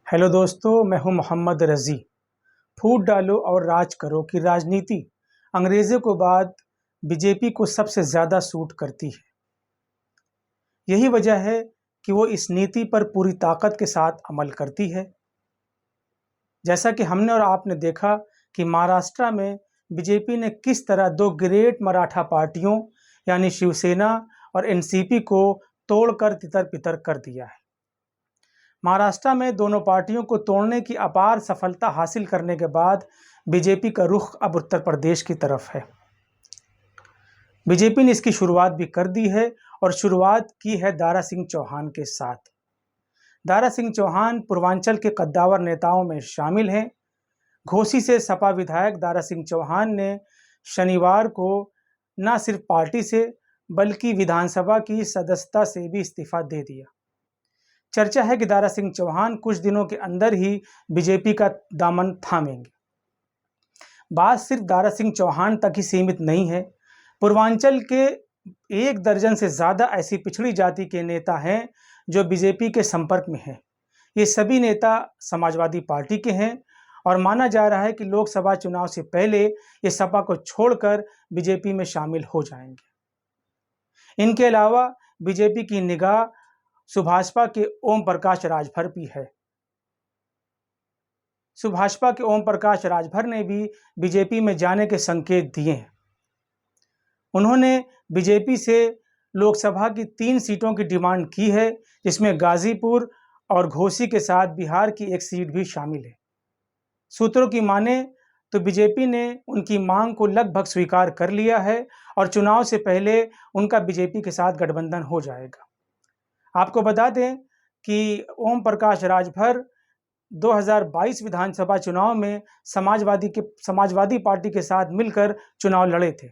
Hello दोस्तों, मैं हूं मोहम्मद रज़ी। फूट डालो और राज करो की राजनीति अंग्रेज़ों के बाद बीजेपी को सबसे ज़्यादा सूट करती है। यही वजह है कि वो इस नीति पर पूरी ताकत के साथ अमल करती है। जैसा कि हमने और आपने देखा कि महाराष्ट्र में बीजेपी ने किस तरह दो ग्रेट मराठा पार्टियों यानी शिवसेना और एनसीपी को तोड़कर तितर-बितर कर दिया है। महाराष्ट्र में दोनों पार्टियों को तोड़ने की अपार सफलता हासिल करने के बाद बीजेपी का रुख अब उत्तर प्रदेश की तरफ है। बीजेपी ने इसकी शुरुआत भी कर दी है और शुरुआत की है दारा सिंह चौहान के साथ। दारा सिंह चौहान पूर्वांचल के कद्दावर नेताओं में शामिल हैं। घोसी से सपा विधायक दारा सिंह चौहान ने शनिवार को न सिर्फ पार्टी से बल्कि विधानसभा की सदस्यता से भी इस्तीफा दे दिया। चर्चा है कि दारा सिंह चौहान कुछ दिनों के अंदर ही बीजेपी का दामन थामेंगे। बात सिर्फ दारा सिंह चौहान तक ही सीमित नहीं है। पूर्वांचल के 1 दर्जन से ज़्यादा ऐसी पिछड़ी जाति के नेता हैं जो बीजेपी के संपर्क में हैं। ये सभी नेता समाजवादी पार्टी के हैं और माना जा रहा है कि लोकसभा चुनाव से पहले ये सपा को छोड़कर बीजेपी में शामिल हो जाएंगे। इनके अलावा बीजेपी की निगाह सुभाषपा के ओम प्रकाश राजभर भी है। सुभाषपा के ओम प्रकाश राजभर ने भी बीजेपी में जाने के संकेत दिए हैं। उन्होंने बीजेपी से लोकसभा की 3 सीटों की डिमांड की है, जिसमें गाजीपुर और घोसी के साथ बिहार की 1 सीट भी शामिल है। सूत्रों की माने तो बीजेपी ने उनकी मांग को लगभग स्वीकार कर लिया है और चुनाव से पहले उनका बीजेपी के साथ गठबंधन हो जाएगा। आपको बता दें कि ओम प्रकाश राजभर 2022 विधानसभा चुनाव में समाजवादी पार्टी के साथ मिलकर चुनाव लड़े थे।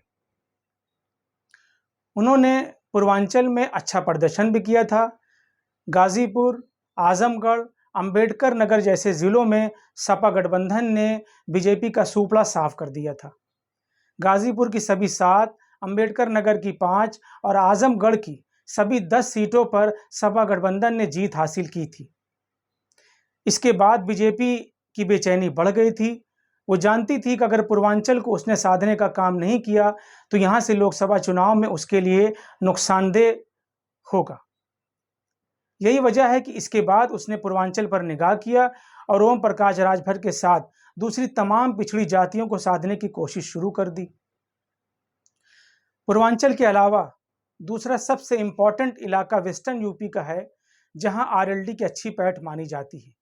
उन्होंने पूर्वांचल में अच्छा प्रदर्शन भी किया था। गाजीपुर, आजमगढ़, अंबेडकर नगर जैसे जिलों में सपा गठबंधन ने बीजेपी का सूपड़ा साफ कर दिया था। गाजीपुर की सभी 7, अंबेडकर नगर की 5 और आजमगढ़ की सभी 10 सीटों पर सपा गठबंधन ने जीत हासिल की थी। इसके बाद बीजेपी की बेचैनी बढ़ गई थी। वो जानती थी कि अगर पूर्वांचल को उसने साधने का काम नहीं किया तो यहाँ से लोकसभा चुनाव में उसके लिए नुकसानदेह होगा। यही वजह है कि इसके बाद उसने पूर्वांचल पर निगाह किया और ओम प्रकाश राजभर के साथ दूसरी तमाम पिछड़ी जातियों को साधने की कोशिश शुरू कर दी। पूर्वांचल के अलावा दूसरा सबसे इंपॉर्टेंट इलाका वेस्टर्न यूपी का है, जहां आरएलडी की अच्छी पैठ मानी जाती है।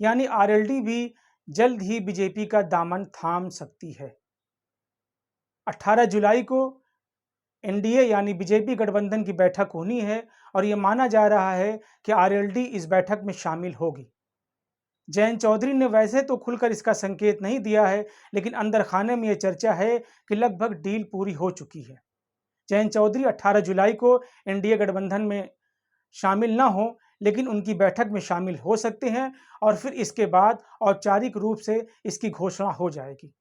यानी आरएलडी भी जल्द ही बीजेपी का दामन थाम सकती है। 18 जुलाई को एनडीए यानी बीजेपी गठबंधन की बैठक होनी है और यह माना जा रहा है कि आरएलडी इस बैठक में शामिल होगी। जयंत चौधरी ने वैसे तो खुलकर इसका संकेत नहीं दिया है, लेकिन अंदर खाने में यह चर्चा है कि लगभग डील पूरी हो चुकी है। जयंत चौधरी 18 जुलाई को एनडीए गठबंधन में शामिल न हो, लेकिन उनकी बैठक में शामिल हो सकते हैं और फिर इसके बाद औपचारिक रूप से इसकी घोषणा हो जाएगी।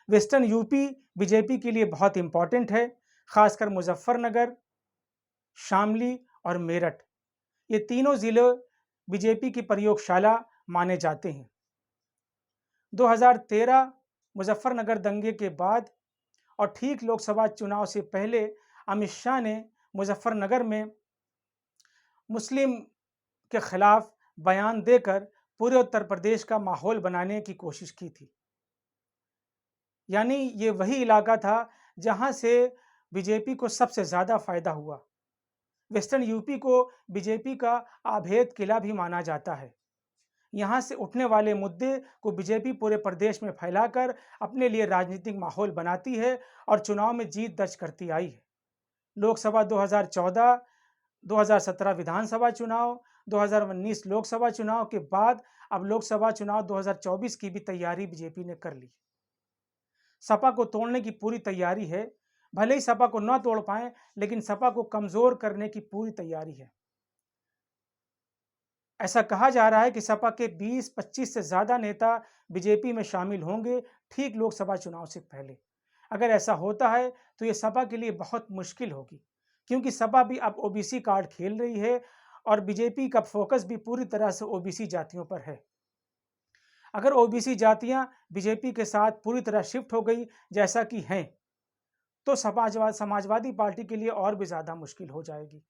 वेस्टर्न यूपी बीजेपी के लिए बहुत इंपॉर्टेंट है, खासकर मुजफ्फरनगर, शामली और मेरठ। ये तीनों जिले बीजेपी की प्रयोगशाला माने जाते हैं। 2013 मुजफ्फरनगर दंगे के बाद और ठीक लोकसभा चुनाव से पहले अमित शाह ने मुजफ्फरनगर में मुस्लिम के खिलाफ बयान देकर पूरे उत्तर प्रदेश का माहौल बनाने की कोशिश की थी। यानी ये वही इलाका था जहां से बीजेपी को सबसे ज़्यादा फायदा हुआ। वेस्टर्न यूपी को बीजेपी का आभेद किला भी माना जाता है। यहाँ से उठने वाले मुद्दे को बीजेपी पूरे प्रदेश में फैलाकर अपने लिए राजनीतिक माहौल बनाती है और चुनाव में जीत दर्ज करती आई है। लोकसभा 2014, 2017 विधानसभा चुनाव, 2019 लोकसभा चुनाव के बाद अब लोकसभा चुनाव 2024 की भी तैयारी बीजेपी ने कर ली। सपा को तोड़ने की पूरी तैयारी है। भले ही सपा को न तोड़ पाए, लेकिन सपा को कमजोर करने की पूरी तैयारी है। ऐसा कहा जा रहा है कि सपा के 20-25 से ज़्यादा नेता बीजेपी में शामिल होंगे ठीक लोकसभा चुनाव से पहले। अगर ऐसा होता है तो ये सपा के लिए बहुत मुश्किल होगी, क्योंकि सपा भी अब ओबीसी कार्ड खेल रही है और बीजेपी का फोकस भी पूरी तरह से ओबीसी जातियों पर है। अगर ओबीसी जातियां बीजेपी के साथ पूरी तरह शिफ्ट हो गई जैसा कि हैं, तो समाजवादी पार्टी के लिए और भी ज़्यादा मुश्किल हो जाएगी।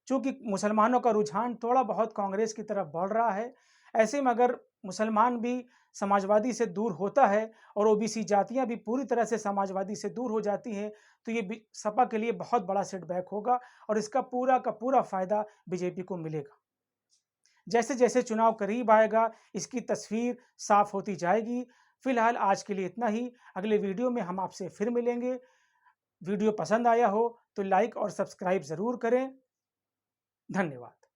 चूंकि मुसलमानों का रुझान थोड़ा बहुत कांग्रेस की तरफ बढ़ रहा है, ऐसे में अगर मुसलमान भी समाजवादी से दूर होता है और ओबीसी जातियां भी पूरी तरह से समाजवादी से दूर हो जाती हैं, तो ये सपा के लिए बहुत बड़ा सेटबैक होगा और इसका पूरा का पूरा फायदा बीजेपी को मिलेगा। जैसे जैसे चुनाव करीब आएगा, इसकी तस्वीर साफ होती जाएगी। फिलहाल आज के लिए इतना ही। अगले वीडियो में हम आपसे फिर मिलेंगे। वीडियो पसंद आया हो तो लाइक और सब्सक्राइब जरूर करें। धन्यवाद।